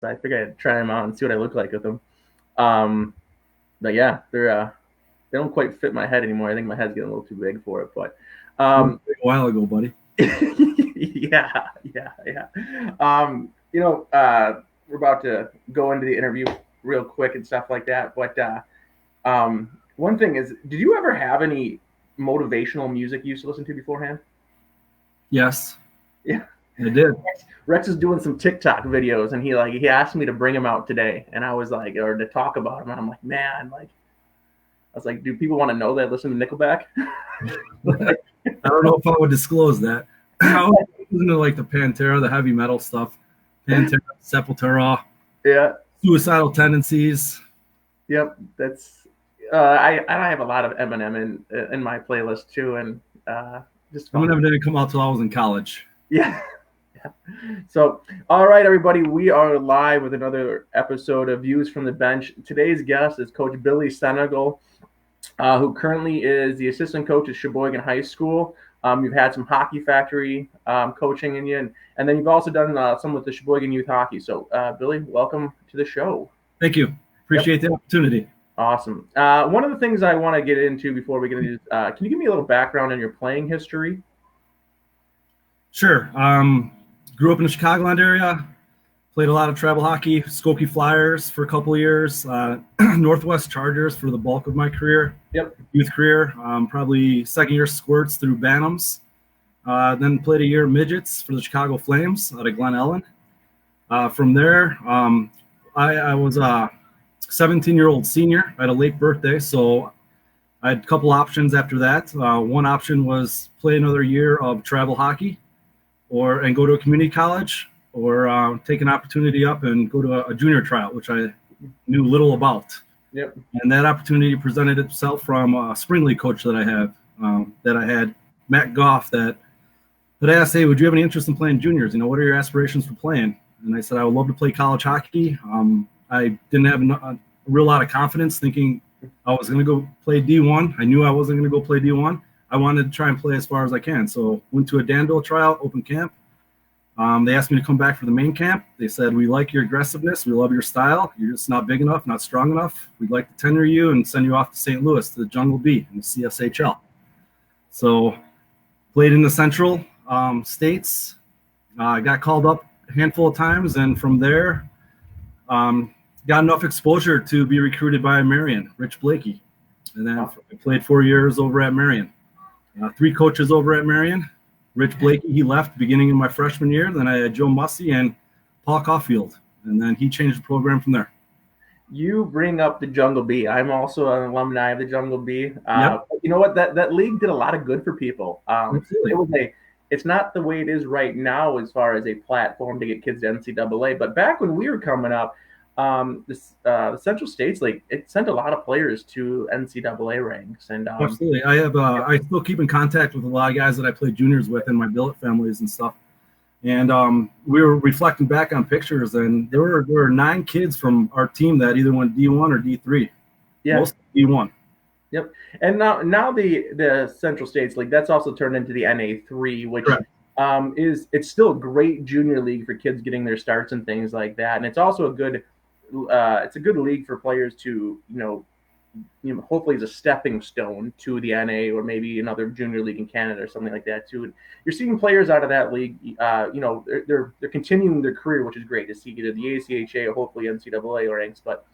I figured I'd try them out and see what I look like with them. Um, but yeah, they don't quite fit my head anymore. I think my head's getting a little too big for it. But A um, while ago, buddy. yeah. We're about to go into the interview real quick and stuff like that. But one thing is, did you ever have any motivational music you used to listen to beforehand? Yes, Yeah. I did. Rex is doing some TikTok videos, and he asked me to bring him out today, and I was like, or to talk about him, and I'm like, man, like I was like, do people want to know that I listen to Nickelback? I don't know if I would disclose that. I was into like the Pantera, the heavy metal stuff. Pantera, Sepultura, Yeah, Suicidal Tendencies. yep. That's I have a lot of Eminem in my playlist too, and just fun. Eminem didn't come out till I was in college. Yeah. Yeah. So, all right, everybody, we are live with another episode of Views from the Bench. Today's guest is Coach Billy Sunagel, who currently is the assistant coach at Sheboygan High School. You've had some Hockey Factory coaching in you, and then you've also done some with the Sheboygan Youth Hockey. So, Billy, welcome to the show. Thank you. Appreciate the opportunity. Awesome. One of the things I want to get into before we get into can you give me a little background on your playing history? Sure. Grew up in the Chicagoland area. Played a lot of travel hockey, Skokie Flyers for a couple of years, Northwest Chargers for the bulk of my career, Yep. youth career, probably second year squirts through Bantams. Then played a year midgets for the Chicago Flames out of Glen Ellen. From there, I was a 17-year-old senior. I had a late birthday, so I had a couple options after that. One option was play another year of travel hockey and go to a community college, or take an opportunity up and go to a junior tryout, which I knew little about. Yep. And that opportunity presented itself from a spring league coach that I had, Matt Goff, that asked, hey, would you have any interest in playing juniors? You know, what are your aspirations for playing? And I said, I would love to play college hockey. I didn't have a real lot of confidence thinking I was going to go play D1. I knew I wasn't going to go play D1. I wanted to try and play as far as I can. So went to a Danville tryout, open camp. They asked me to come back for the main camp. They said, we like your aggressiveness. We love your style. You're just not big enough, not strong enough. We'd like to tenure you and send you off to St. Louis to the Jungle B in the CSHL. So played in the Central States. Got called up a handful of times. And from there, got enough exposure to be recruited by Marion, Rich Blakey. And then I played 4 years over at Marion. 3 coaches over at Marion. Rich Blakey, he left beginning of my freshman year. Then I had Joe Mussey and Paul Caulfield, and then he changed the program from there. You bring up the Jungle Bee. I'm also an alumni of the Jungle Bee. Yep. You know what? That league did a lot of good for people. Absolutely. It's not the way it is right now as far as a platform to get kids to NCAA. But back when we were coming up, the Central States League, it sent a lot of players to NCAA ranks. And Absolutely. I still keep in contact with a lot of guys that I played juniors with in my billet families and stuff. And we were reflecting back on pictures, and there were 9 kids from our team that either went D1 or D3. Yeah. Most D1. Yep. And now the Central States League, that's also turned into the NA3, which it's still a great junior league for kids getting their starts and things like that. And it's also a good league for players to, hopefully is a stepping stone to the NA or maybe another junior league in Canada or something like that too. And you're seeing players out of that league, they're continuing their career, which is great to see either the ACHA or hopefully NCAA ranks. But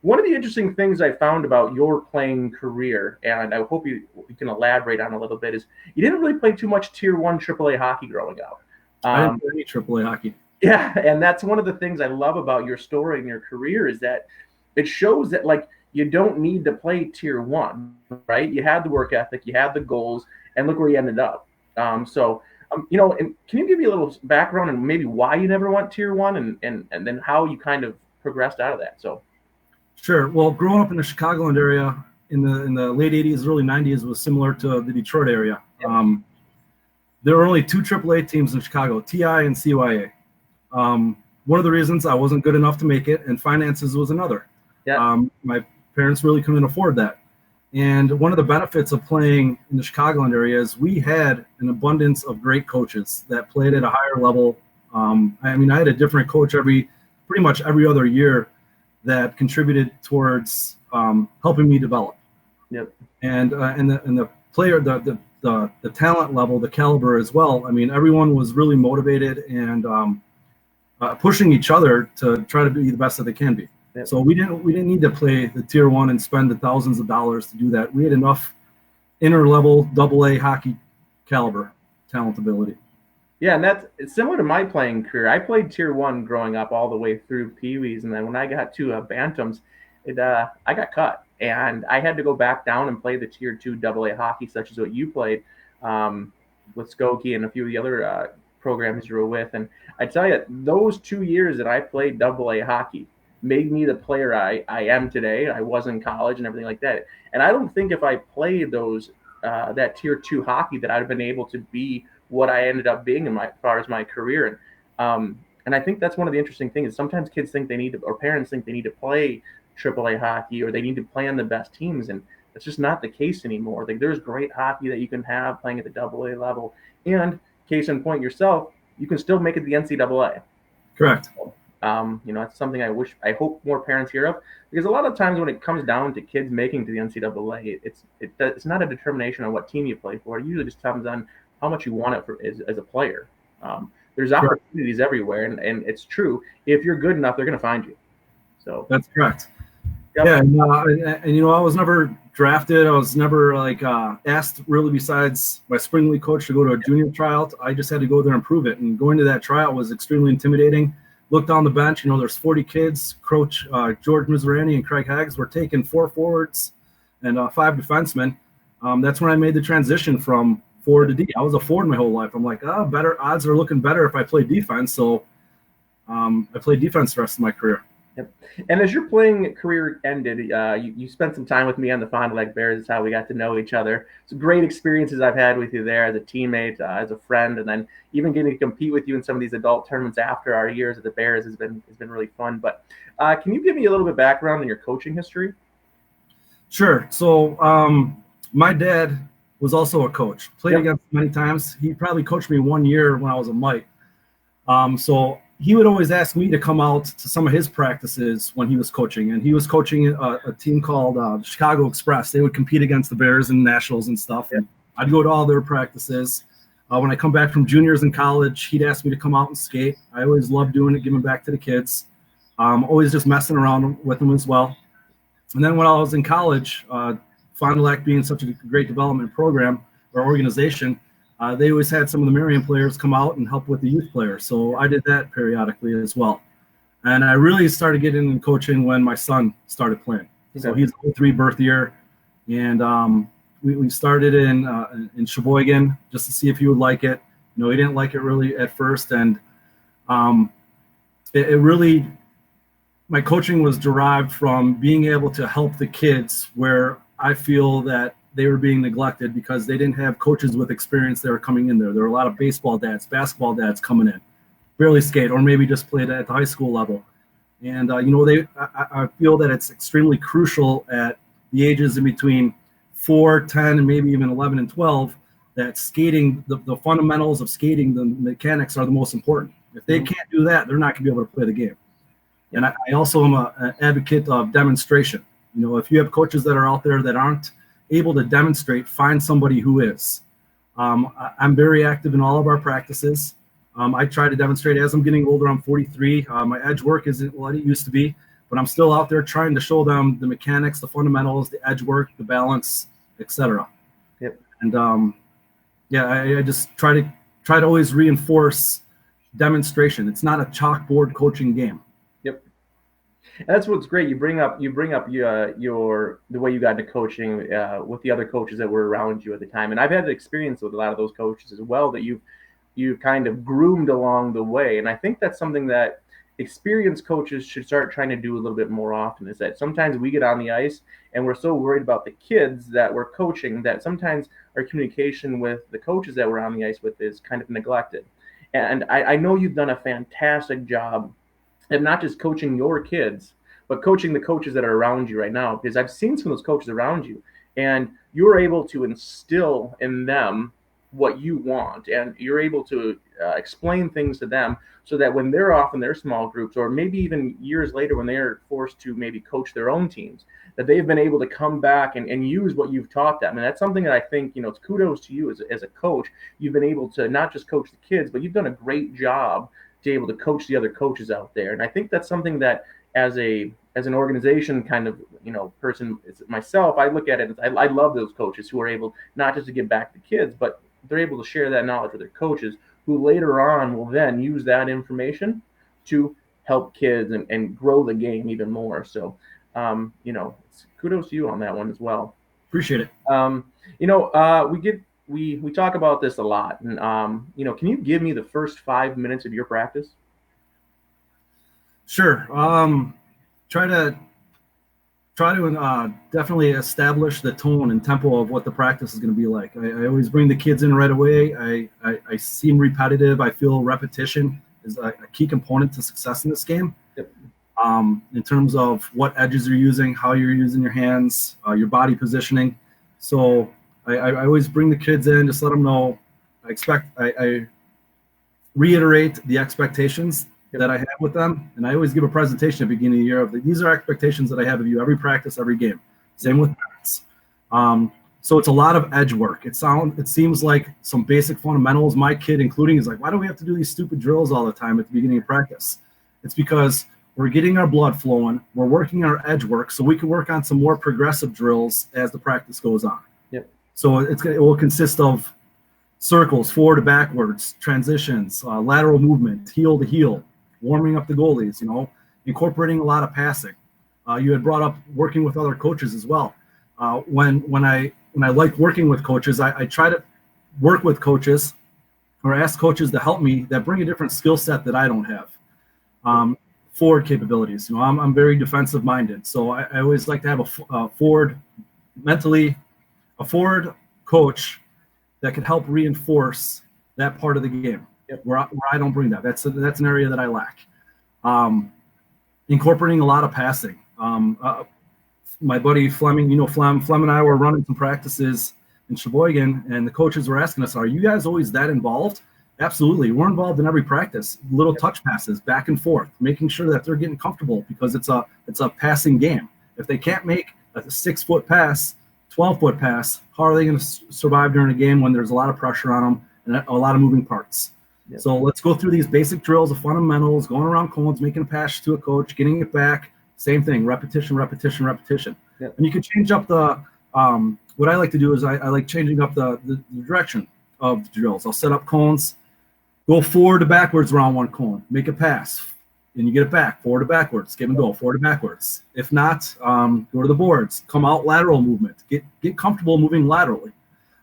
one of the interesting things I found about your playing career, and I hope you can elaborate on a little bit, is you didn't really play too much Tier 1 AAA hockey growing up. I didn't play any AAA hockey. Yeah, and that's one of the things I love about your story and your career is that it shows that, like, you don't need to play Tier 1, right? You had the work ethic, you had the goals, and look where you ended up. And can you give me a little background and maybe why you never went Tier 1 and then how you kind of progressed out of that? So. Sure. Well, growing up in the Chicagoland area in the late 80s, early 90s was similar to the Detroit area. Yep. There were only 2 AAA teams in Chicago, TI and CYA. One of the reasons I wasn't good enough to make it, and finances was another. Yeah. My parents really couldn't afford that. And one of the benefits of playing in the Chicagoland area is we had an abundance of great coaches that played at a higher level. I had a different coach every pretty much every other year that contributed towards helping me develop. Yep. And the player, the talent level, the caliber as well. I mean, everyone was really motivated and pushing each other to try to be the best that they can be. Yep. So we didn't need to play the tier one and spend the thousands of dollars to do that. We had enough inter-level AA hockey caliber talent ability. Yeah, and it's similar to my playing career. I played tier one growing up all the way through Pee-wees, and then when I got to Bantams, I got cut, and I had to go back down and play the tier two AA hockey, such as what you played with Skokie and a few of the other programs you were with. And I tell you, those 2 years that I played AA hockey made me the player I am today. I was in college and everything like that. And I don't think if I played those that tier two hockey that I'd have been able to be what I ended up being as far as my career. And I think that's one of the interesting things is sometimes kids think they need to, or parents think they need to play AAA hockey or they need to play on the best teams. And that's just not the case anymore. Like there's great hockey that you can have playing at the AA level. And case in point yourself, you can still make it the NCAA. Correct. It's something I hope more parents hear of, because a lot of times when it comes down to kids making to the NCAA, it's not a determination on what team you play for. It usually just comes on how much you want it as a player. There's opportunities everywhere, and it's true. If you're good enough, they're going to find you. So that's correct. Yep. Yeah, and I was never drafted. I was never asked really, besides my spring league coach, to go to a junior tryout. I just had to go there and prove it. And going to that tryout was extremely intimidating. Looked on the bench, there's 40 kids. Coach George Mizrahi and Craig Haggs were taking 4 forwards and 5 defensemen. That's when I made the transition from forward to D. I was a forward my whole life. I'm like, better odds are looking better if I play defense. So I played defense the rest of my career. Yep. And as your playing career ended, you spent some time with me on the Fond du Lac Bears. That's how we got to know each other. Some great experiences I've had with you there as a teammate, as a friend, and then even getting to compete with you in some of these adult tournaments after our years at the Bears has been really fun. But can you give me a little bit of background on your coaching history? Sure. So my dad was also a coach. Played against him many times. He probably coached me 1 year when I was a mite. So he would always ask me to come out to some of his practices when he was coaching. And he was coaching a team called Chicago Express. They would compete against the Bears in nationals and stuff. And I'd go to all their practices. When I come back from juniors in college, he'd ask me to come out and skate. I always loved doing it, giving back to the kids. Always just messing around with them as well. And then when I was in college, Fond du Lac being such a great development program or organization, they always had some of the Marion players come out and help with the youth players. So I did that periodically as well. And I really started getting into coaching when my son started playing. So he's 03 birth year. And we started in Sheboygan just to see if he would like it. He didn't like it really at first. And it really, my coaching was derived from being able to help the kids where I feel that they were being neglected because they didn't have coaches with experience that were coming in there. There were a lot of baseball dads, basketball dads coming in, barely skate, or maybe just played at the high school level. And, I feel that it's extremely crucial at the ages in between 4, 10, and maybe even 11 and 12, that skating, the fundamentals of skating, the mechanics are the most important. If they can't do that, they're not going to be able to play the game. And I also am an advocate of demonstration. If you have coaches that are out there that aren't able to demonstrate, find somebody who is. I'm very active in all of our practices. I try to demonstrate as I'm getting older. I'm 43. My edge work isn't what it used to be, but I'm still out there trying to show them the mechanics, the fundamentals, the edge work, the balance, etc. Yep. And I just try to always reinforce demonstration. It's not a chalkboard coaching game. Yep. And that's what's great. You bring up the way you got into coaching with the other coaches that were around you at the time. And I've had experience with a lot of those coaches as well that you've kind of groomed along the way. And I think that's something that experienced coaches should start trying to do a little bit more often, is that sometimes we get on the ice and we're so worried about the kids that we're coaching that sometimes our communication with the coaches that we're on the ice with is kind of neglected. And I know you've done a fantastic job at not just coaching your kids, but coaching the coaches that are around you right now, because I've seen some of those coaches around you, and you're able to instill in them what you want, and you're able to explain things to them so that when they're off in their small groups, or maybe even years later when they're forced to maybe coach their own teams, that they've been able to come back and use what you've taught them. And that's something that I think, it's kudos to you as a coach. You've been able to not just coach the kids, but you've done a great job to be able to coach the other coaches out there. And I think that's something that as an organization kind of person myself, I look at it as I love those coaches who are able not just to give back to kids, but they're able to share that knowledge with their coaches, who later on will then use that information to help kids and grow the game even more. So, kudos to you on that one as well. Appreciate it. We talk about this a lot, and can you give me the first 5 minutes of your practice? Sure. Try to definitely establish the tone and tempo of what the practice is going to be like. I always bring the kids in right away. I seem repetitive. I feel repetition is a key component to success in this game. Yep. In terms of what edges you're using, how you're using your hands, your body positioning. So I always bring the kids in, just let them know. I reiterate the expectations that I have with them, and I always give a presentation at the beginning of the year of these are expectations that I have of you every practice, every game. Same with parents. So it's a lot of edge work. It seems like some basic fundamentals. My kid, including, is like, why do we have to do these stupid drills all the time at the beginning of practice? It's because we're getting our blood flowing. We're working our edge work so we can work on some more progressive drills as the practice goes on. Yep. So it will consist of circles, forward to backwards, transitions, lateral movement, heel to heel, warming up the goalies, incorporating a lot of passing. You had brought up working with other coaches as well. When I like working with coaches, I try to work with coaches or ask coaches to help me that bring a different skill set that I don't have. Forward capabilities. I'm very defensive minded, so I always like to have a forward coach that could help reinforce that part of the game. Yep. where I don't bring that. That's an area that I lack. Incorporating a lot of passing. My buddy Fleming, Flem and I were running some practices in Sheboygan, and the coaches were asking us, are you guys always that involved? Absolutely. We're involved in every practice. Little touch passes back and forth, making sure that they're getting comfortable, because it's a passing game. If they can't make a 6-foot pass, 12-foot pass, how are they going to survive during a game when there's a lot of pressure on them and a lot of moving parts? Yep. So let's go through these basic drills of fundamentals, going around cones, making a pass to a coach, getting it back. Same thing, repetition, repetition, repetition. Yep. And you can change up the what I like to do is I like changing up the direction of the drills. I'll set up cones, go forward to backwards around one cone, make a pass, and you get it back, forward to backwards, give and go, forward to backwards. If not, go to the boards, come out lateral movement, get comfortable moving laterally.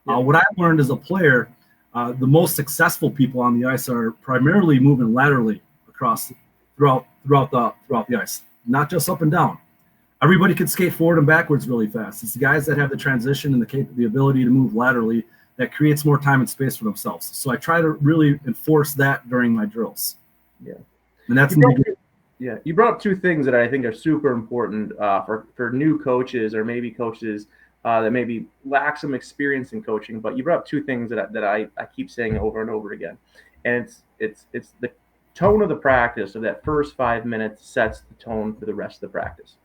Yep. What I've learned as a player, the most successful people on the ice are primarily moving laterally throughout the ice, not just up and down. Everybody can skate forward and backwards really fast. It's the guys that have the transition and the ability to move laterally that creates more time and space for themselves. So I try to really enforce that during my drills. Yeah, and that's you brought up two things that I think are super important for new coaches, or maybe coaches that maybe lack some experience in coaching. But you brought up two things that I keep saying over and over again, and it's the tone of the practice of that first 5 minutes sets the tone for the rest of the practice.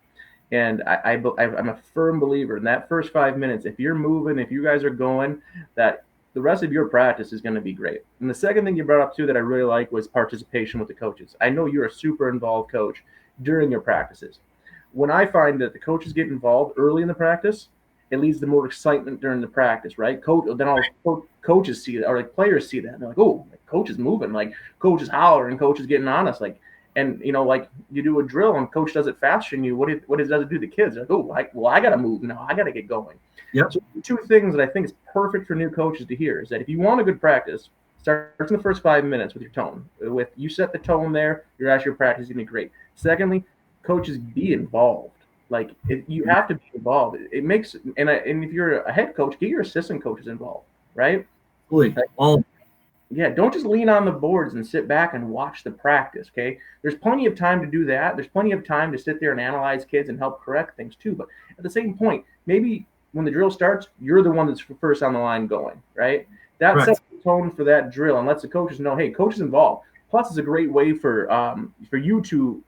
And I'm a firm believer in that first 5 minutes. If you're moving, if you guys are going, that the rest of your practice is going to be great. And the second thing you brought up too that I really like was participation with the coaches. I know you're a super involved coach during your practices. When I find that the coaches get involved early in the practice, it leads to more excitement during the practice, right? Then all coaches see that, or like players see that, and they're like, "Oh, coach is moving, like coach is hollering, coach is getting on us." Like, and like you do a drill and coach does it faster than you. What does it do to the kids? They're like, "Oh, I got to move now. I got to get going." Yep. So two things that I think is perfect for new coaches to hear is that if you want a good practice, start in the first 5 minutes with your tone. With you set the tone there, your actual practice is going to be great. Secondly, coaches, be involved. Like you have to be involved. It makes and if you're a head coach, get your assistant coaches involved, right? Like, yeah, don't just lean on the boards and sit back and watch the practice. Okay, there's plenty of time to do that. There's plenty of time to sit there and analyze kids and help correct things too. But at the same point, maybe when the drill starts, you're the one that's first on the line going, right? That Correct. sets the tone for that drill and lets the coaches know, hey, coach is involved. Plus, it's a great way for you to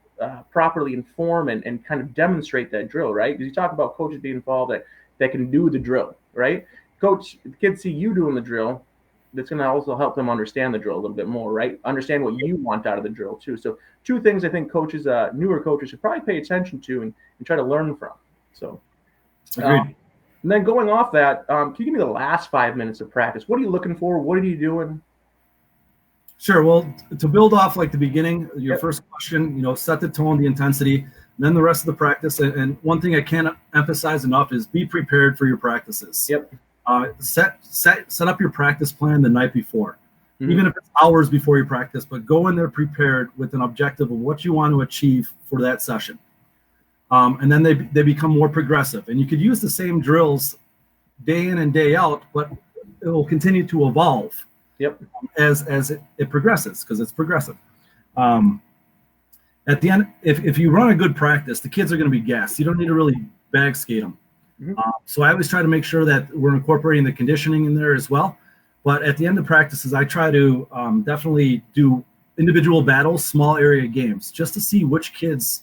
properly inform and kind of demonstrate that drill, right? Because you talk about coaches being involved that can do the drill, right? Coach, the kids see you doing the drill. That's going to also help them understand the drill a little bit more, right? Understand what you want out of the drill too. So, two things I think coaches, newer coaches, should probably pay attention to and try to learn from. So, Agreed. and then going off that, can you give me the last 5 minutes of practice? What are you looking for? What are you doing? Sure. Well, to build off like the beginning, your Yep. first question, set the tone, the intensity, then the rest of the practice. And one thing I can't emphasize enough is be prepared for your practices. Yep. Set up your practice plan the night before, Mhm. even if it's hours before your practice, but go in there prepared with an objective of what you want to achieve for that session. And then they become more progressive. And you could use the same drills day in and day out, but it will continue to evolve. Yep. As it progresses, because it's progressive. At the end, if you run a good practice, the kids are going to be gassed. You don't need to really bag skate them. Mhm. So I always try to make sure that we're incorporating the conditioning in there as well. But at the end of practices, I try to definitely do individual battles, small area games, just to see which kids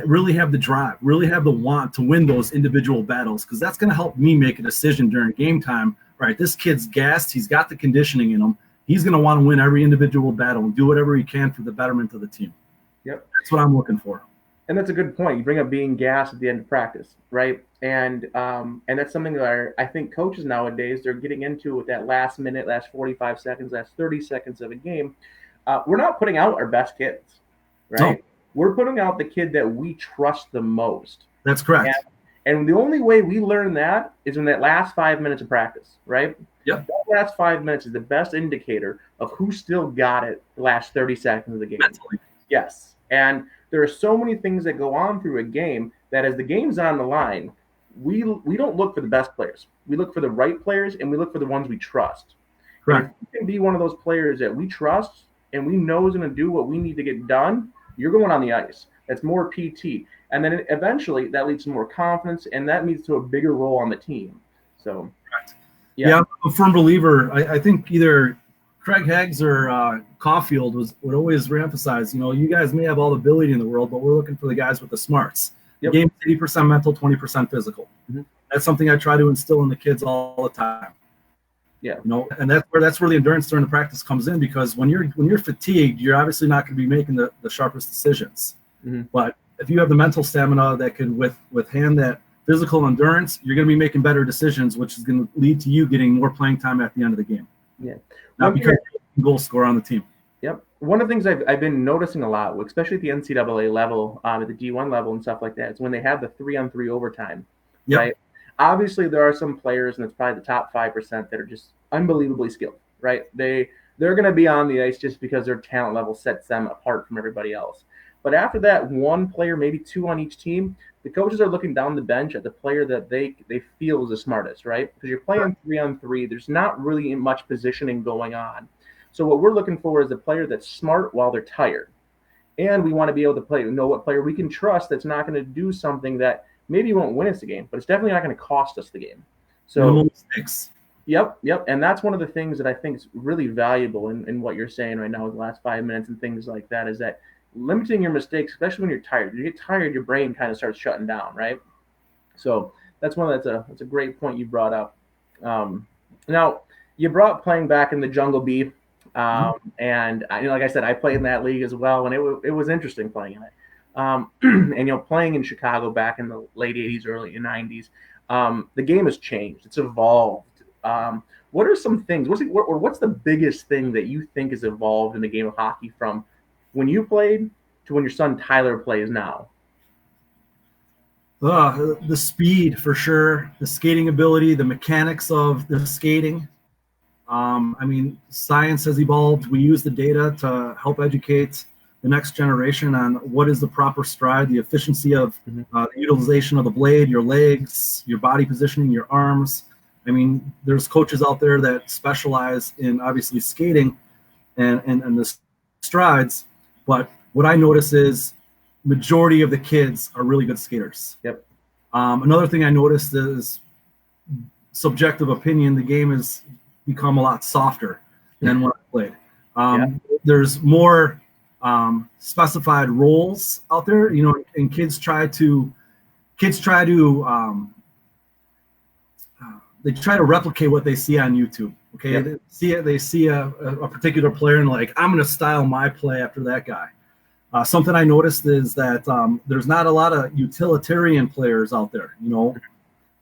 really have the drive, really have the want to win those individual battles, because that's going to help me make a decision during game time. Right, this kid's gassed. He's got the conditioning in him. He's going to want to win every individual battle and do whatever he can for the betterment of the team. Yep. That's what I'm looking for. And that's a good point. You bring up being gassed at the end of practice, right? And that's something that I think coaches nowadays, they're getting into with that last minute, last 45 seconds, last 30 seconds of a game. We're not putting out our best kids, right? No. We're putting out the kid that we trust the most. That's correct. And the only way we learn that is in that last 5 minutes of practice, right? Yep. That last 5 minutes is the best indicator of who still got it the last 30 seconds of the game. Mentally. Yes. And there are so many things that go on through a game that as the game's on the line, we don't look for the best players. We look for the right players, and we look for the ones we trust. Correct. And if you can be one of those players that we trust and we know is going to do what we need to get done, you're going on the ice. That's more PT. And then eventually that leads to more confidence, and that leads to a bigger role on the team. So, yeah, I'm a firm believer. I think either Craig Haggs or Caulfield would always reemphasize, you guys may have all the ability in the world, but we're looking for the guys with the smarts. Yep. The game's 80% mental, 20% physical. Mm-hmm. That's something I try to instill in the kids all the time. Yeah. And that's where the endurance during the practice comes in, because when you're fatigued, you're obviously not going to be making the sharpest decisions. Mm-hmm. But if you have the mental stamina that can withstand that physical endurance, you're going to be making better decisions, which is going to lead to you getting more playing time at the end of the game. Yeah. Not because you're the goal scorer on the team. Yep. One of the things I've been noticing a lot, especially at the NCAA level, at the D1 level and stuff like that, is when they have the 3-on-3 overtime. Yep. Right? Obviously, there are some players, and it's probably the top 5% that are just unbelievably skilled, right? They're going to be on the ice just because their talent level sets them apart from everybody else. But after that, one player, maybe two on each team, the coaches are looking down the bench at the player that they feel is the smartest, right? Because you're playing 3-on-3. There's not really much positioning going on. So what we're looking for is a player that's smart while they're tired. And we want to be able to know what player we can trust that's not going to do something that maybe won't win us the game, but it's definitely not going to cost us the game. So no mistakes. Yep. And that's one of the things that I think is really valuable in what you're saying right now with the last 5 minutes and things like that, is that limiting your mistakes, especially when you're tired. You get tired, your brain kind of starts shutting down, right? So that's a great point you brought up. Now, you brought playing back in the Jungle Bee, and like I said, I played in that league as well, and it was interesting playing in it. And playing in Chicago back in the late '80s, early '90s, the game has changed. It's evolved. What are some things? What's the biggest thing that you think has evolved in the game of hockey from when you played to when your son Tyler plays now? The speed, for sure, the skating ability, the mechanics of the skating. Science has evolved. We use the data to help educate the next generation on what is the proper stride, the efficiency of the utilization of the blade, your legs, your body positioning, your arms. There's coaches out there that specialize in obviously skating and the strides, but what I notice is majority of the kids are really good skaters. Yep. Another thing I noticed is subjective opinion. The game is become a lot softer than when I played. There's more specified roles out there, you know, and kids try to they try to replicate what they see on YouTube. Okay, they see a particular player and like, I'm going to style my play after that guy. Something I noticed is that there's not a lot of utilitarian players out there. You know,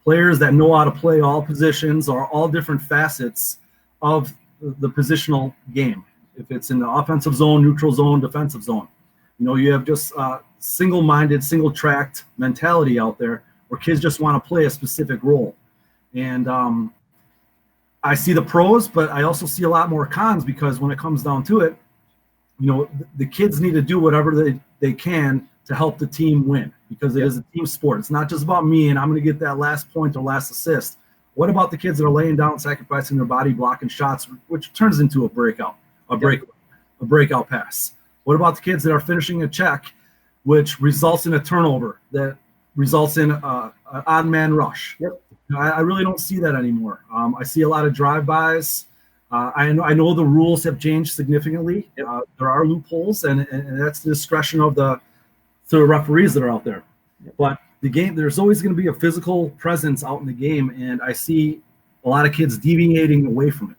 players that know how to play all positions or all different facets of the positional game. If it's in the offensive zone, neutral zone, defensive zone, you know, you have just single-minded, single-tracked mentality out there where kids just want to play a specific role. And I see the pros, but I also see a lot more cons, because when it comes down to it, you know, the kids need to do whatever they can to help the team win, because it is a team sport. It's not just about me and I'm going to get that last point or last assist. What about the kids that are laying down, sacrificing their body, blocking shots, which turns into a breakout pass? What about the kids that are finishing a check, which results in a turnover that results in an odd man rush? I really don't see that anymore. I see a lot of drive-bys. I know the rules have changed significantly. There are loopholes, and that's the discretion of the referees that are out there. But the game, there's always going to be a physical presence out in the game, and I see a lot of kids deviating away from it.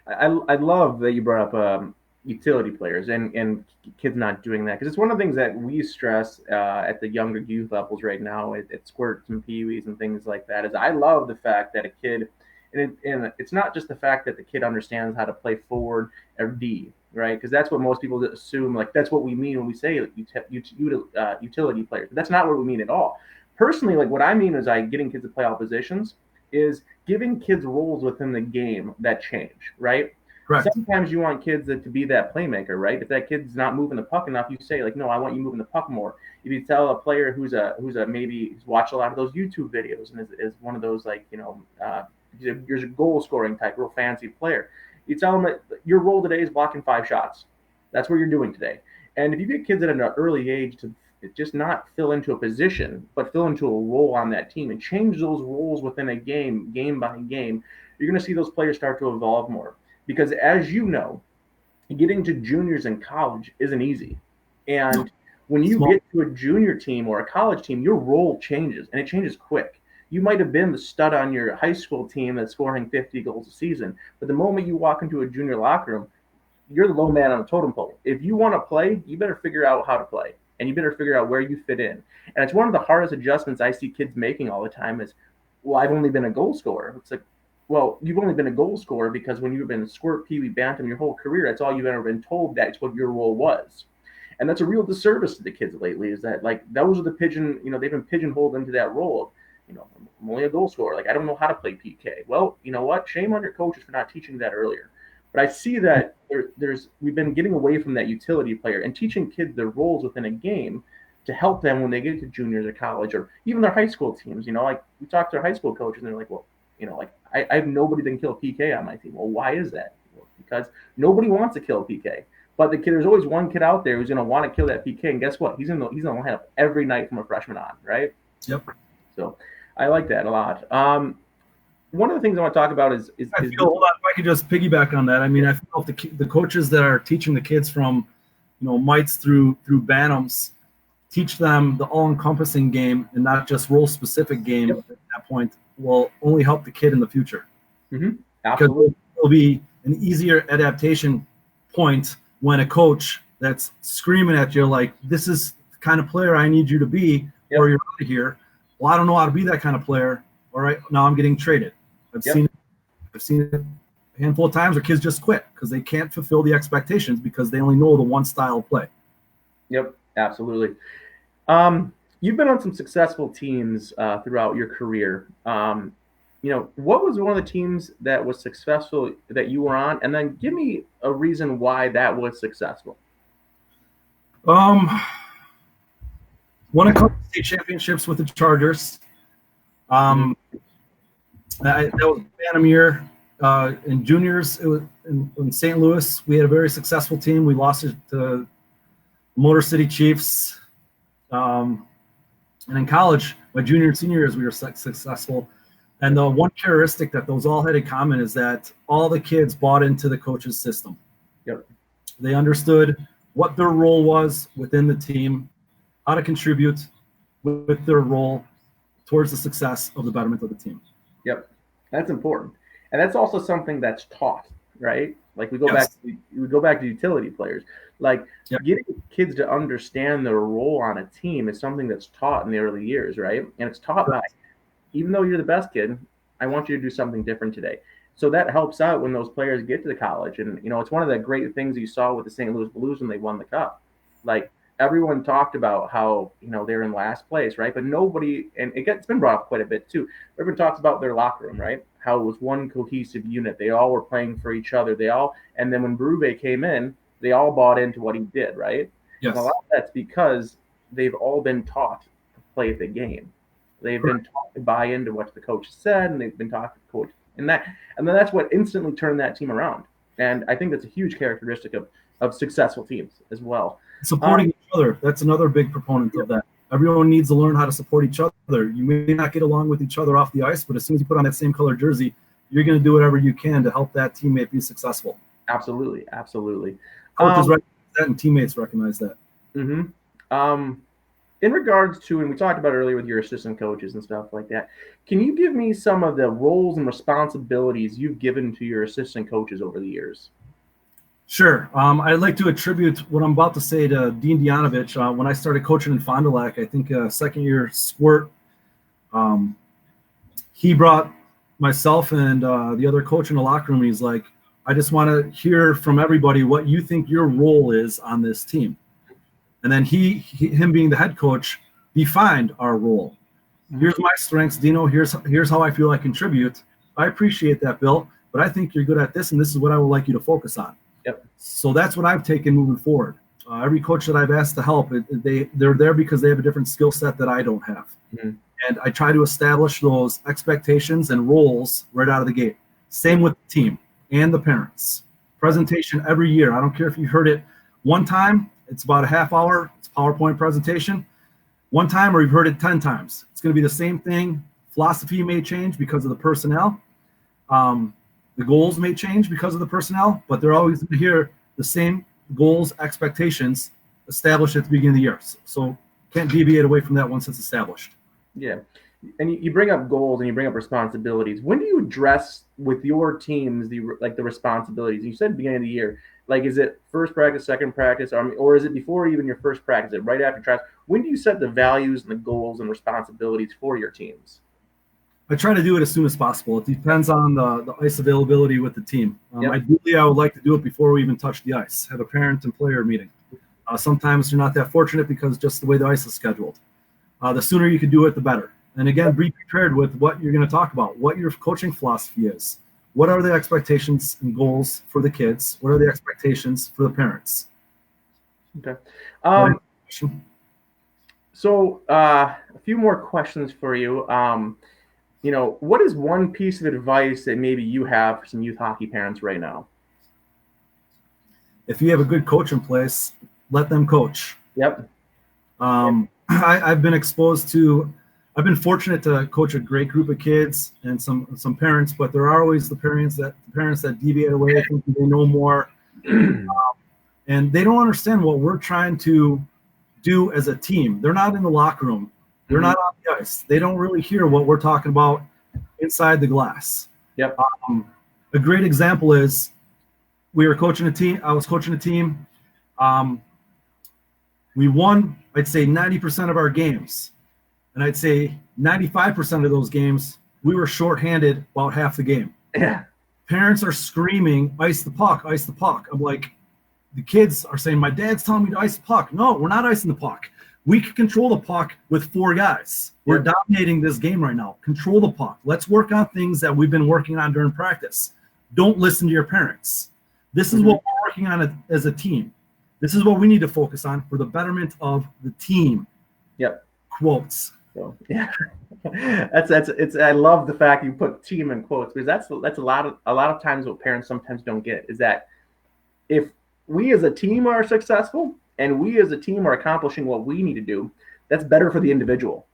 I love that you brought up utility players and kids not doing that, because it's one of the things that we stress at the younger youth levels right now at squirts and peewees and things like that. Is I love the fact that a kid, and it's not just the fact that the kid understands how to play forward or D, right? Because that's what most people assume, like that's what we mean when we say utility players. But that's not what we mean at all. Personally, like what I mean is getting kids to play all positions is giving kids roles within the game that change, right? Correct. Sometimes you want kids to be that playmaker, right? If that kid's not moving the puck enough, you say like, no, I want you moving the puck more. If you tell a player who's maybe watched a lot of those YouTube videos and is one of those, like, you know, you're a goal scoring type, real fancy player, you tell them that your role today is blocking 5 shots. That's what you're doing today. And if you get kids at an early age to just not fill into a position, but fill into a role on that team and change those roles within a game by game, you're going to see those players start to evolve more. Because as you know, getting to juniors in college isn't easy. And when you get to a junior team or a college team, your role changes, and it changes quick. You might have been the stud on your high school team that's scoring 50 goals a season, but the moment you walk into a junior locker room, you're the low man on the totem pole. If you want to play, you better figure out how to play, and you better figure out where you fit in. And it's one of the hardest adjustments I see kids making all the time is, well, I've only been a goal scorer. It's like, well, you've only been a goal scorer because when you've been squirt, peewee, bantam your whole career, that's all you've ever been told that's what your role was. And that's a real disservice to the kids lately, is that, like, those are the they've been pigeonholed into that role. You know, I'm only a goal scorer. Like, I don't know how to play PK. Well, you know what? Shame on your coaches for not teaching that earlier. But I see that we've been getting away from that utility player and teaching kids their roles within a game to help them when they get to juniors or college or even their high school teams. You know, like we talk to our high school coaches and they're like, well, you know, like I have nobody that can kill PK on my team. Well, why is that? Well, because nobody wants to kill PK. But there's always one kid out there who's going to want to kill that PK, and guess what? He's in the lineup every night from a freshman on, right? Yep. So I like that a lot. One of the things I want to talk about is hold on, if I could just piggyback on that. I mean, I feel the coaches that are teaching the kids from, you know, mites through bantams, teach them the all-encompassing game and not just role-specific game. At that point will only help the kid in the future. Mm-hmm. Absolutely. Because it'll be an easier adaptation point when a coach that's screaming at you like, this is the kind of player I need you to be, or you're out of here. Well, I don't know how to be that kind of player. All right, now I'm getting traded. I've seen it a handful of times where kids just quit because they can't fulfill the expectations because they only know the one style of play. Yep, absolutely. You've been on some successful teams throughout your career. You know, what was one of the teams that was successful that you were on? And then give me a reason why that was successful. Won a couple state championships with the Chargers. That was Bantam year. In juniors, it was in St. Louis. We had a very successful team. We lost it to Motor City Chiefs. And in college, my junior and senior years, we were successful. And the one characteristic that those all had in common is that all the kids bought into the coach's system. Yep. They understood what their role was within the team, how to contribute with their role towards the success of the betterment of the team. Yep. That's important. And that's also something that's taught, right? Like we go back to utility players. Like getting kids to understand their role on a team is something that's taught in the early years, right? And it's taught by, even though you're the best kid, I want you to do something different today. So that helps out when those players get to the college. And, it's one of the great things you saw with the St. Louis Blues when they won the cup. Like everyone talked about how, they're in last place, right? But nobody, and it's been brought up quite a bit too. Everyone talks about their locker room, right? How it was one cohesive unit. They all were playing for each other. And then when Berube came in, they all bought into what he did, right? Yes. And a lot of that's because they've all been taught to play the game. They've been taught to buy into what the coach said, and they've been taught to coach. And then that's what instantly turned that team around. And I think that's a huge characteristic of successful teams as well. Supporting each other. That's another big proponent of that. Everyone needs to learn how to support each other. You may not get along with each other off the ice, but as soon as you put on that same color jersey, you're going to do whatever you can to help that teammate be successful. Absolutely. Absolutely. Coaches recognize that and teammates recognize that. Mm-hmm. In regards to, and we talked about earlier with your assistant coaches and stuff like that, can you give me some of the roles and responsibilities you've given to your assistant coaches over the years? Sure. I'd like to attribute what I'm about to say to Dean Dianovich. When I started coaching in Fond du Lac, I think second year squirt, he brought myself and the other coach in the locker room. He's like, I just want to hear from everybody what you think your role is on this team. And then him being the head coach, defined our role. Here's my strengths, Dino. Here's how I feel I contribute. I appreciate that, Bill, but I think you're good at this, and this is what I would like you to focus on. Yep. So that's what I've taken moving forward. Every coach that I've asked to help, they're there because they have a different skill set that I don't have. Mm-hmm. And I try to establish those expectations and roles right out of the gate. Same with the team and the parents. Presentation every year. I don't care if you heard it one time. It's about a half hour. It's a PowerPoint presentation. One time, or you've heard it 10 times. It's going to be the same thing. Philosophy may change because of the personnel. The goals may change because of the personnel, but they're always going to hear the same goals, expectations established at the beginning of the year. So can't deviate away from that once it's established. Yeah. And you bring up goals and you bring up responsibilities. When do you address with your teams the responsibilities? You said beginning of the year. Like, is it first practice, second practice, or is it before even your first practice? Is it right after tries? When do you set the values and the goals and responsibilities for your teams? I try to do it as soon as possible. It depends on the ice availability with the team. Ideally, I would like to do it before we even touch the ice, have a parent and player meeting. Sometimes you're not that fortunate because just the way the ice is scheduled. The sooner you can do it, the better. And again, be prepared with what you're going to talk about, what your coaching philosophy is. What are the expectations and goals for the kids? What are the expectations for the parents? Okay. So a few more questions for you. What is one piece of advice that maybe you have for some youth hockey parents right now? If you have a good coach in place, let them coach. Yep. I've been fortunate to coach a great group of kids and some parents, but there are always the parents that deviate away, thinking they know more, and they don't understand what we're trying to do as a team. They're not in the locker room. They're not on the ice. They don't really hear what we're talking about inside the glass. Yep. A great example is we were coaching a team. I was coaching a team. We won, I'd say 90% of our games. And I'd say 95% of those games, we were shorthanded about half the game. Yeah. Parents are screaming, ice the puck, ice the puck. I'm like, the kids are saying, my dad's telling me to ice the puck. No, we're not icing the puck. We can control the puck with 4 guys. We're dominating this game right now. Control the puck. Let's work on things that we've been working on during practice. Don't listen to your parents. This is what we're working on as a team. This is what we need to focus on for the betterment of the team. Yep. Quotes. So, yeah. I love the fact you put team in quotes, because that's a lot of times what parents sometimes don't get is that if we as a team are successful and we as a team are accomplishing what we need to do, that's better for the individual.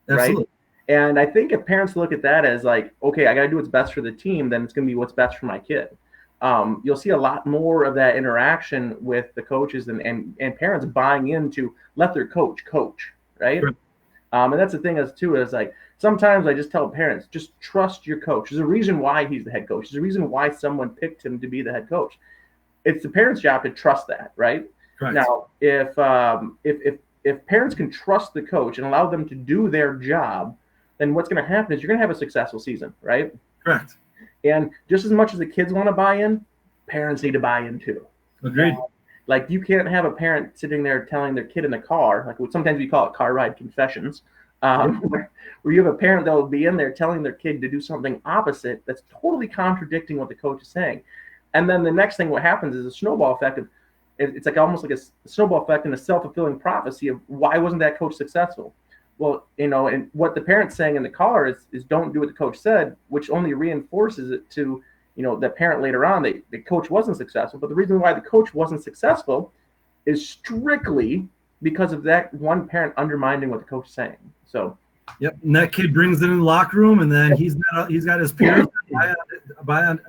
Absolutely. Right? And I think if parents look at that as like, okay, I got to do what's best for the team, then it's going to be what's best for my kid. You'll see a lot more of that interaction with the coaches and parents buying into let their coach, right? Sure. And that's the thing is too, is like sometimes I just tell parents, just trust your coach. There's a reason why he's the head coach. There's a reason why someone picked him to be the head coach. It's the parents' job to trust that, right? Correct. Now, if parents can trust the coach and allow them to do their job, then what's going to happen is you're going to have a successful season, right? Correct. And just as much as the kids want to buy in, parents need to buy in too. Agreed. Like you can't have a parent sitting there telling their kid in the car, like sometimes we call it car ride confessions, where you have a parent that will be in there telling their kid to do something opposite that's totally contradicting what the coach is saying. And then the next thing what happens is a snowball effect of it's like almost like a snowball effect and a self-fulfilling prophecy of why wasn't that coach successful? Well, and what the parent's saying in the car is don't do what the coach said, which only reinforces it to, the parent later on, the coach wasn't successful. But the reason why the coach wasn't successful is strictly because of that one parent undermining what the coach is saying. So, yep. And that kid brings it in the locker room, and then he's got his peers. I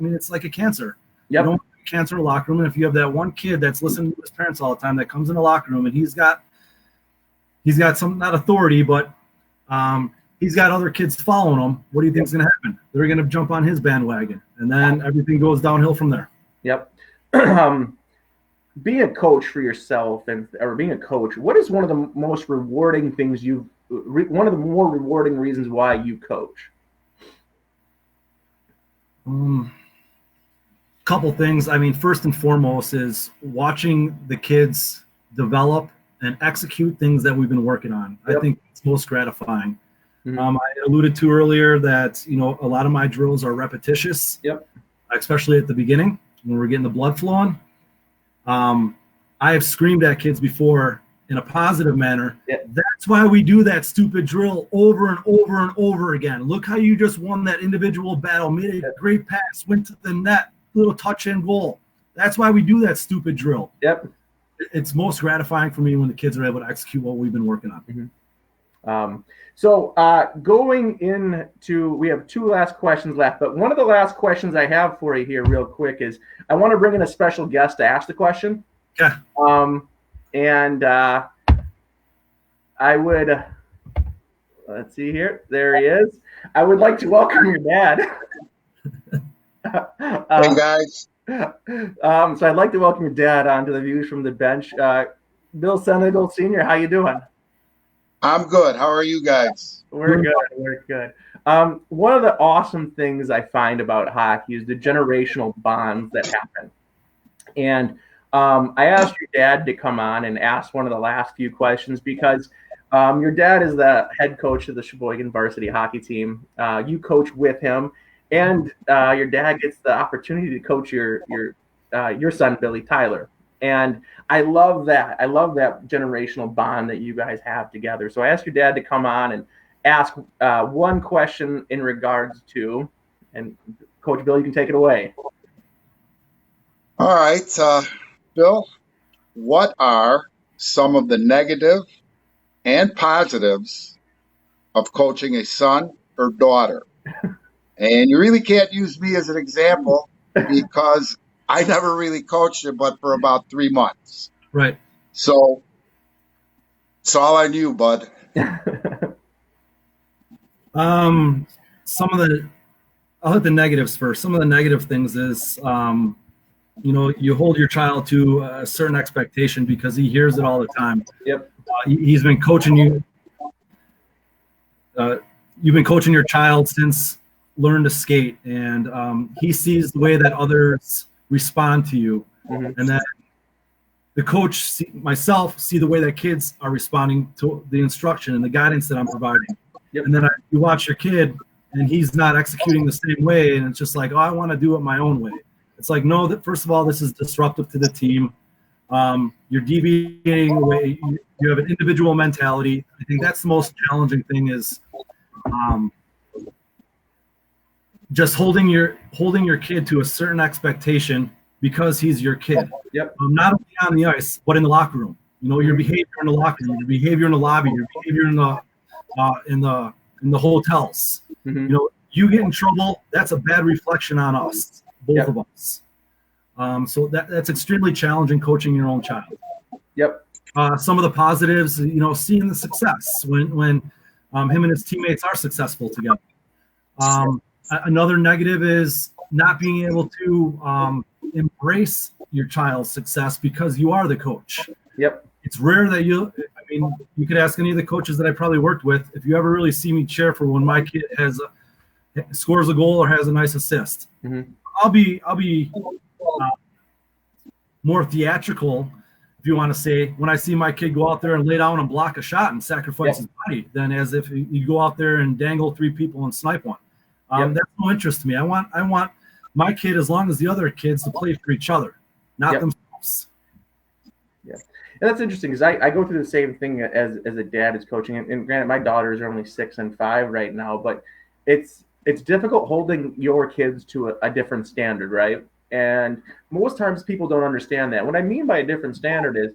mean, it's like a cancer. Yep. You don't have cancer in the locker room, and if you have that one kid that's listening to his parents all the time that comes in the locker room and he's got some, not authority, but he's got other kids following him. What do you think is going to happen? They're going to jump on his bandwagon, and then everything goes downhill from there. Yep. Being a coach for yourself or being a coach, what is one of the most rewarding things one of the more rewarding reasons why you coach? Couple things. I mean, first and foremost is watching the kids develop and execute things that we've been working on. Yep. I think it's most gratifying. Mm-hmm. I alluded to earlier that, a lot of my drills are repetitious. Yep. Especially at the beginning when we're getting the blood flowing. I have screamed at kids before in a positive manner. Yep. That's why we do that stupid drill over and over and over again. Look how you just won that individual battle, made a great pass, went to the net, little touch and goal. That's why we do that stupid drill. Yep. It's most gratifying for me when the kids are able to execute what we've been working on. Mm-hmm. So going into, we have two last questions left, but one of the last questions I have for you here real quick is I want to bring in a special guest to ask the question. Yeah. And I would, let's see here. There he is. I would like to welcome your dad. Hey, guys. So I'd like to welcome your dad onto the Views from the Bench. Bill Sunagel Sr., how you doing? I'm good. How are you guys? We're good. One of the awesome things I find about hockey is the generational bonds that happen. And I asked your dad to come on and ask one of the last few questions because your dad is the head coach of the Sheboygan varsity hockey team. You coach with him, and your dad gets the opportunity to coach your son, Billy Tyler. And I love that. I love that generational bond that you guys have together. So I asked your dad to come on and ask one question in regards to, and Coach Bill, you can take it away. All right. Bill, what are some of the negative and positives of coaching a son or daughter? And you really can't use me as an example because I never really coached him, but for about 3 months. Right. So it's all on you, bud. I'll hit the negatives first. Some of the negative things is, you hold your child to a certain expectation because he hears it all the time. Yep. He's been coaching you. You've been coaching your child since learn to skate, and he sees the way that others respond to you, and that the coach, myself, see the way that kids are responding to the instruction and the guidance that I'm providing. Yep. And then you watch your kid, and he's not executing the same way, and it's just like, oh, I want to do it my own way. It's like, no, that first of all, this is disruptive to the team. You're deviating away. You have an individual mentality. I think that's the most challenging thing is just holding your kid to a certain expectation because he's your kid. Yep. Not only on the ice, but in the locker room. Your behavior in the locker room, your behavior in the lobby, your behavior in the in the hotels. Mm-hmm. You know, you get in trouble, that's a bad reflection on us, both of us. So that's extremely challenging coaching your own child. Yep. Some of the positives, you know, seeing the success when him and his teammates are successful together. Another negative is not being able to embrace your child's success because you are the coach. Yep. It's rare that you could ask any of the coaches that I probably worked with, if you ever really see me cheer for when my kid scores a goal or has a nice assist. Mm-hmm. I'll be more theatrical, if you want to say, when I see my kid go out there and lay down and block a shot and sacrifice his body, than as if you go out there and dangle 3 people and snipe one. That's no interest to me. I want my kid, as long as the other kids, to play for each other, not themselves. Yeah, and that's interesting because I go through the same thing as a dad is coaching, and granted, my daughters are only 6 and 5 right now, but it's difficult holding your kids to a different standard, right? And most times people don't understand that. What I mean by a different standard is,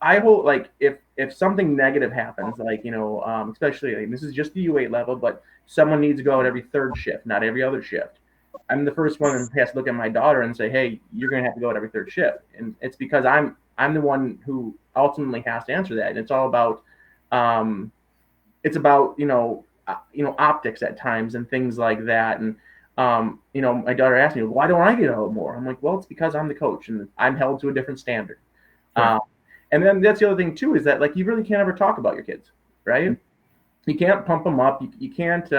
I hold, like, if something negative happens, like, you know, especially, like, this is just the U8 level, but someone needs to go out every 3rd shift, not every other shift. I'm the first one who has to look at my daughter and say, hey, you're going to have to go out every 3rd shift. And it's because I'm the one who ultimately has to answer that. And it's all about, optics at times and things like that. And, you know, my daughter asked me, why don't I get out more? I'm like, well, it's because I'm the coach and I'm held to a different standard. Right. And then that's the other thing too, is that, like, you really can't ever talk about your kids, right? You can't pump them up. You can't,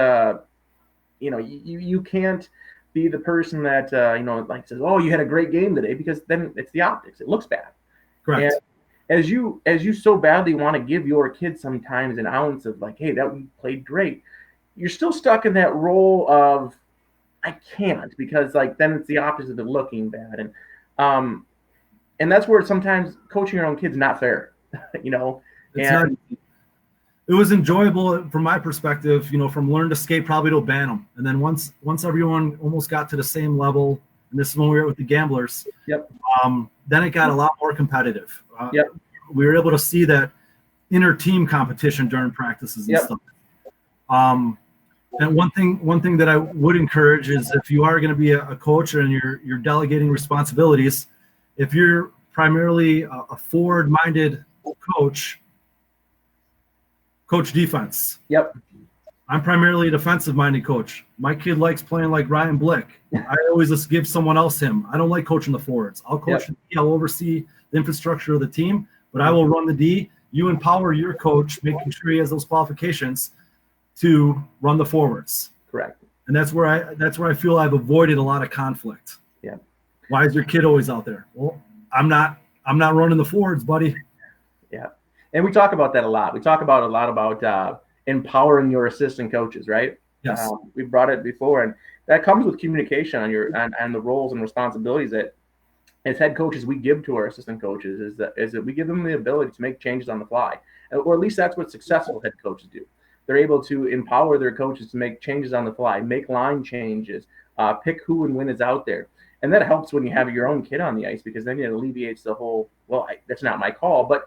you can't be the person that, like, says, oh, you had a great game today, because then it's the optics. It looks bad. Correct. And as you so badly want to give your kids sometimes an ounce of, like, hey, that we played great, you're still stuck in that role of, I can't, because, like, then it's the opposite of looking bad. And that's where sometimes coaching your own kids is not fair, you know. It was enjoyable from my perspective, you know, from learn to skate probably to Bantam. And then once everyone almost got to the same level, and this is when we were with the Gamblers, then it got a lot more competitive. We were able to see that inner team competition during practices and stuff. And one thing that I would encourage is, if you are going to be a coach and you're delegating responsibilities, if you're primarily a forward-minded coach defense. Yep. I'm primarily a defensive-minded coach. My kid likes playing like Ryan Blick. I always just give someone else him. I don't like coaching the forwards. I'll coach the D. I'll oversee the infrastructure of the team, but I will run the D. You empower your coach, making sure he has those qualifications to run the forwards. Correct. And that's where I feel I've avoided a lot of conflict. Yeah. Why is your kid always out there? Well, I'm not running the forwards, buddy. Yeah. And we talk about that a lot. We talk about empowering your assistant coaches, right? Yes. We've brought it before, and that comes with communication on the roles and responsibilities that, as head coaches, we give to our assistant coaches, is that we give them the ability to make changes on the fly, or at least that's what successful head coaches do. They're able to empower their coaches to make changes on the fly, make line changes, pick who and when is out there. And that helps when you have your own kid on the ice, because then it alleviates the whole, well, that's not my call. But,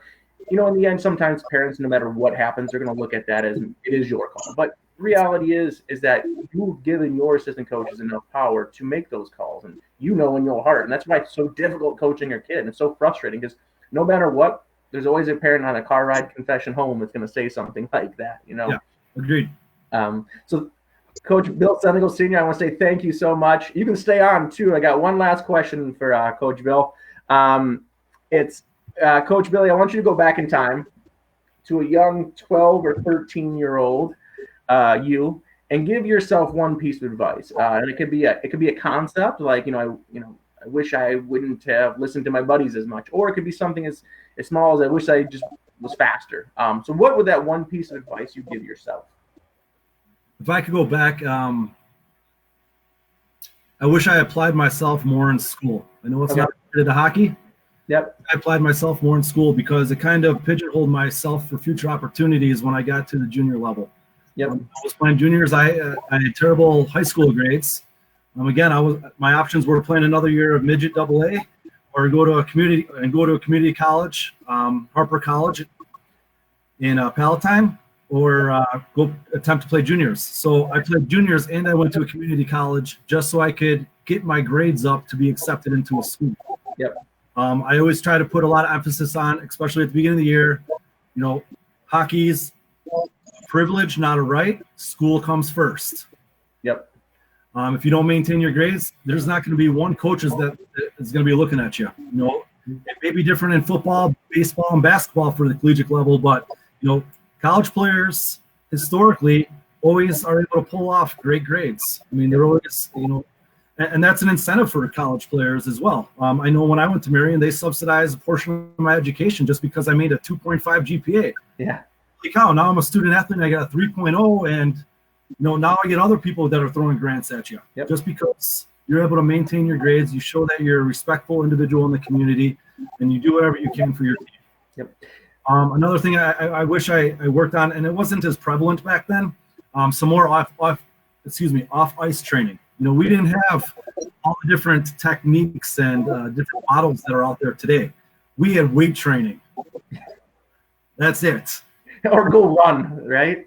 you know, in the end, sometimes parents, no matter what happens, they're going to look at that as it is your call. But reality is that you've given your assistant coaches enough power to make those calls, and you know in your heart. And that's why it's so difficult coaching your kid. And it's so frustrating, because no matter what, there's always a parent on a car ride confession home that's going to say something like that, you know? Yeah, agreed. So Coach Bill Sunagel Sr., I want to say thank you so much. You can stay on, too. I got one last question for Coach Bill. It's Coach Billy, I want you to go back in time to a young 12 or 13-year-old you, and give yourself one piece of advice. And it could be a concept, like, I wish I wouldn't have listened to my buddies as much, or it could be something as small as I wish I just was faster. So what would that one piece of advice you give yourself? If I could go back, I wish I applied myself more in school. I know it's not related to hockey. Yep. I applied myself more in school, because it kind of pigeonholed myself for future opportunities when I got to the junior level. Yep. I was playing juniors. I had terrible high school grades. Again, my options were playing another year of midget AA, or go to a community college, Harper College in Palatine. or go attempt to play juniors. So I played juniors and I went to a community college just so I could get my grades up to be accepted into a school. Yep. I always try to put a lot of emphasis on, especially at the beginning of the year, hockey's privilege, not a right. School comes first. Yep. If you don't maintain your grades, there's not going to be one coach that is going to be looking at you. It may be different in football, baseball, and basketball for the collegiate level, but college players historically always are able to pull off great grades. I mean, they're always, and that's an incentive for college players as well. I know when I went to Marion, they subsidized a portion of my education just because I made a 2.5 GPA. Yeah. Like, how now I'm a student athlete and I got a 3.0, and now I get other people that are throwing grants at you. Yep. Just because you're able to maintain your grades, you show that you're a respectful individual in the community, and you do whatever you can for your team. Yep. Another thing I wish I worked on, and it wasn't as prevalent back then, some more off ice training. We didn't have all the different techniques and different models that are out there today. We had weight training. That's it. Or go run, right?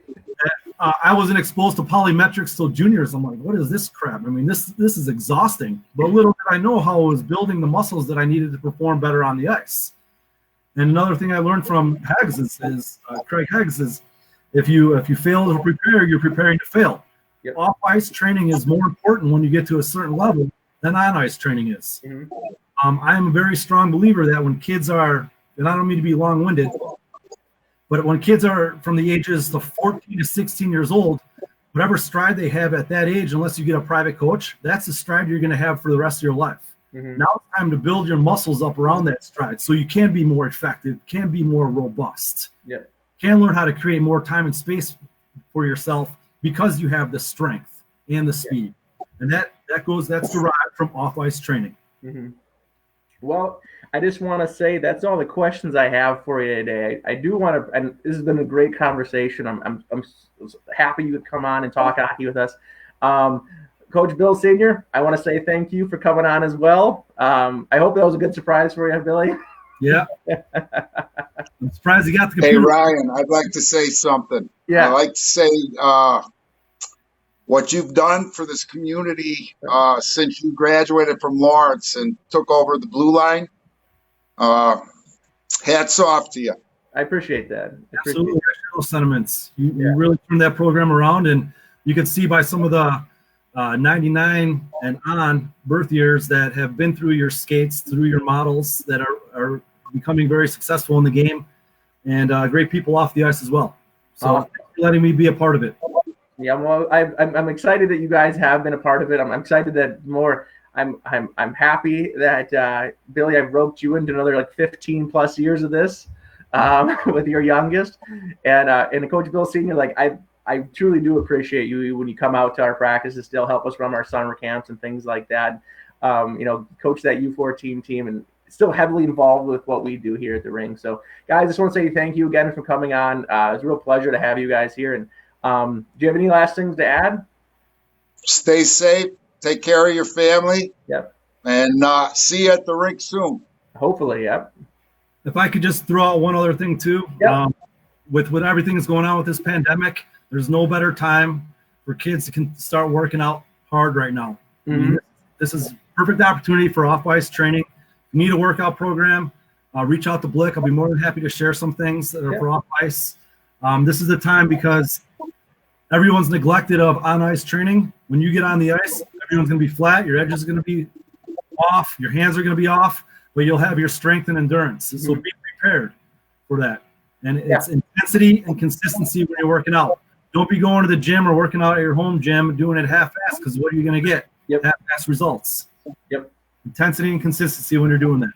I wasn't exposed to polymetrics till juniors. I'm like, what is this crap? I mean, this is exhausting. But little did I know how I was building the muscles that I needed to perform better on the ice. And another thing I learned from Heggs is Craig Heggs is if you fail to prepare, you're preparing to fail. Yep. Off ice training is more important when you get to a certain level than on ice training is. Mm-hmm. I am a very strong believer that when kids are, and I don't mean to be long-winded, but when kids are from the ages of 14 to 16 years old, whatever stride they have at that age, unless you get a private coach, that's the stride you're going to have for the rest of your life. Mm-hmm. Now it's time to build your muscles up around that stride so you can be more effective, can be more robust, Yep. can learn how to create more time and space for yourself because you have the strength and the speed. And that's derived from off-ice training. Mm-hmm. Well, I just want to say that's all the questions I have for you today. I do want to, and this has been a great conversation. I'm happy you could come on and talk hockey with us. Coach Bill Senior, I want to say thank you for coming on as well. I hope that was a good surprise for you, Billy. Yeah. I'm surprised you got the Hey, computer. Ryan, I'd like to say something. Yeah. I'd like to say what you've done for this community since you graduated from Lawrence and took over the Blue Line. Hats off to you. I appreciate that. Absolutely. Those sentiments. You really turned that program around, and you can see by some of the 99 and on birth years that have been through your skates, through your models that are becoming very successful in the game, and great people off the ice as well. So thanks for letting me be a part of it. Yeah, well, I'm excited that you guys have been a part of it. I'm excited that more. I'm happy that Billy, I've roped you into another 15 plus years of this with your youngest, and Coach Bill Senior. I truly do appreciate you when you come out to our practices, still help us run our summer camps and things like that. Coach that U14 team and still heavily involved with what we do here at the ring. So, guys, I just want to say thank you again for coming on. It's a real pleasure to have you guys here. And do you have any last things to add? Stay safe. Take care of your family. Yep. And see you at the rink soon. Hopefully, yep. If I could just throw out one other thing too, with everything that's going on with this pandemic, there's no better time for kids to start working out hard right now. Mm-hmm. I mean, this is a perfect opportunity for off-ice training. If you need a workout program, reach out to Blick. I'll be more than happy to share some things that are for off-ice. This is the time because everyone's neglected of on-ice training. When you get on the ice, everyone's going to be flat. Your edges are going to be off. Your hands are going to be off, but you'll have your strength and endurance. Mm-hmm. So be prepared for that. And it's intensity and consistency when you're working out. Don't be going to the gym or working out at your home gym and doing it half-assed, because what are you going to get? Half-assed results. Yep. Intensity and consistency when you're doing that.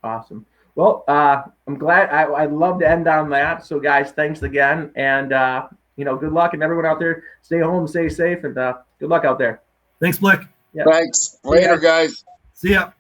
Awesome. Well, I'm glad. I'd love to end on that. So, guys, thanks again. And, good luck. And everyone out there, stay home, stay safe, and good luck out there. Thanks, Blick. Thanks. Later, guys. See ya.